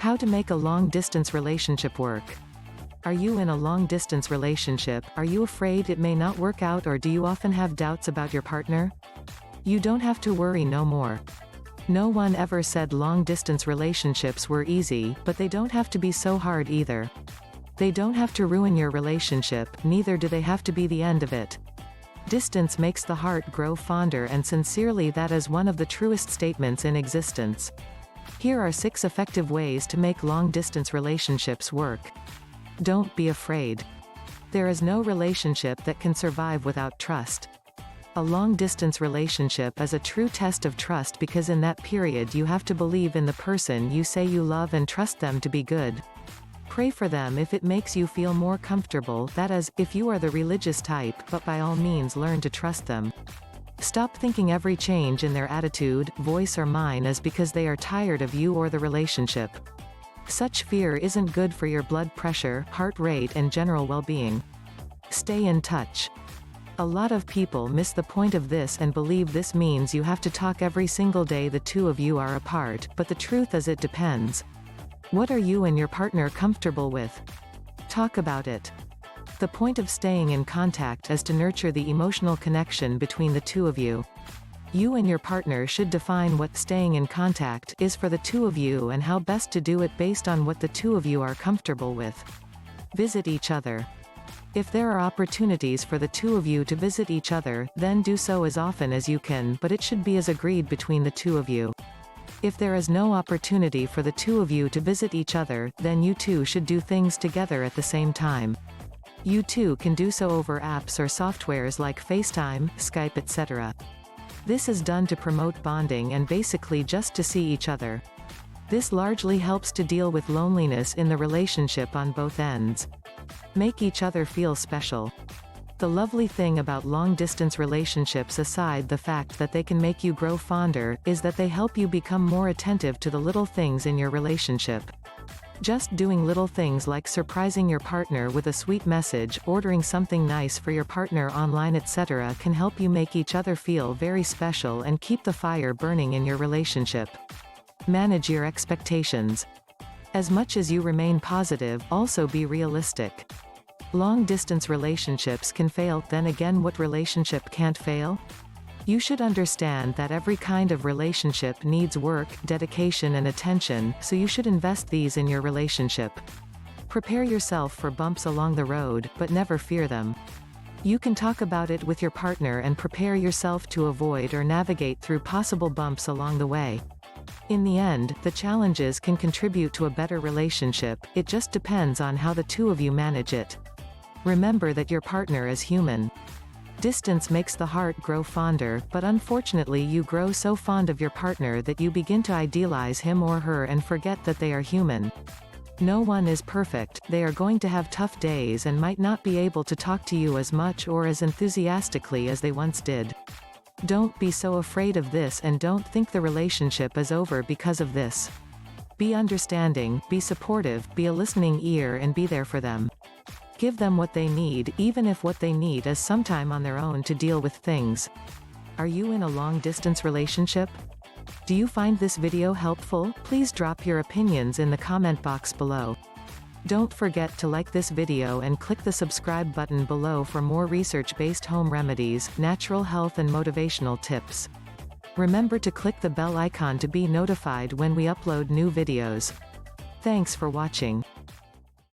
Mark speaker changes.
Speaker 1: How to make a long-distance relationship work. Are you in a long-distance relationship? Are you afraid it may not work out, or do you often have doubts about your partner? You don't have to worry no more. No one ever said long-distance relationships were easy, but they don't have to be so hard either. They don't have to ruin your relationship, neither do they have to be the end of it. Distance makes the heart grow fonder, and sincerely, that is one of the truest statements in existence. Here are 6 effective ways to make long-distance relationships work. Don't be afraid. There is no relationship that can survive without trust. A long-distance relationship is a true test of trust, because in that period you have to believe in the person you say you love and trust them to be good. Pray for them if it makes you feel more comfortable, that is, if you are the religious type, but by all means learn to trust them. Stop thinking every change in their attitude, voice or mien is because they are tired of you or the relationship. Such fear isn't good for your blood pressure, heart rate and general well-being. Stay in touch. A lot of people miss the point of this and believe this means you have to talk every single day the two of you are apart, but the truth is it depends. What are you and your partner comfortable with? Talk about it. The point of staying in contact is to nurture the emotional connection between the two of you. You and your partner should define what staying in contact is for the two of you and how best to do it based on what the two of you are comfortable with. Visit each other. If there are opportunities for the two of you to visit each other, then do so as often as you can, but it should be as agreed between the two of you. If there is no opportunity for the two of you to visit each other, then you two should do things together at the same time. You two can do so over apps or softwares like FaceTime, Skype, etc. This is done to promote bonding and basically just to see each other. This largely helps to deal with loneliness in the relationship on both ends. Make each other feel special. The lovely thing about long-distance relationships, aside the fact that they can make you grow fonder, is that they help you become more attentive to the little things in your relationship. Just doing little things like surprising your partner with a sweet message, ordering something nice for your partner online, etc. can help you make each other feel very special and keep the fire burning in your relationship. Manage your expectations. As much as you remain positive, also be realistic. Long-distance relationships can fail, then again, what relationship can't fail? You should understand that every kind of relationship needs work, dedication and attention, so you should invest these in your relationship. Prepare yourself for bumps along the road, but never fear them. You can talk about it with your partner and prepare yourself to avoid or navigate through possible bumps along the way. In the end, the challenges can contribute to a better relationship, it just depends on how the two of you manage it. Remember that your partner is human. Distance makes the heart grow fonder, but unfortunately you grow so fond of your partner that you begin to idealize him or her and forget that they are human. No one is perfect, they are going to have tough days and might not be able to talk to you as much or as enthusiastically as they once did. Don't be so afraid of this, and don't think the relationship is over because of this. Be understanding, be supportive, be a listening ear and be there for them. Give them what they need, even if what they need is some time on their own to deal with things. Are you in a long-distance relationship? Do you find this video helpful? Please drop your opinions in the comment box below. Don't forget to like this video and click the subscribe button below for more research-based home remedies, natural health and motivational tips. Remember to click the bell icon to be notified when we upload new videos. Thanks for watching.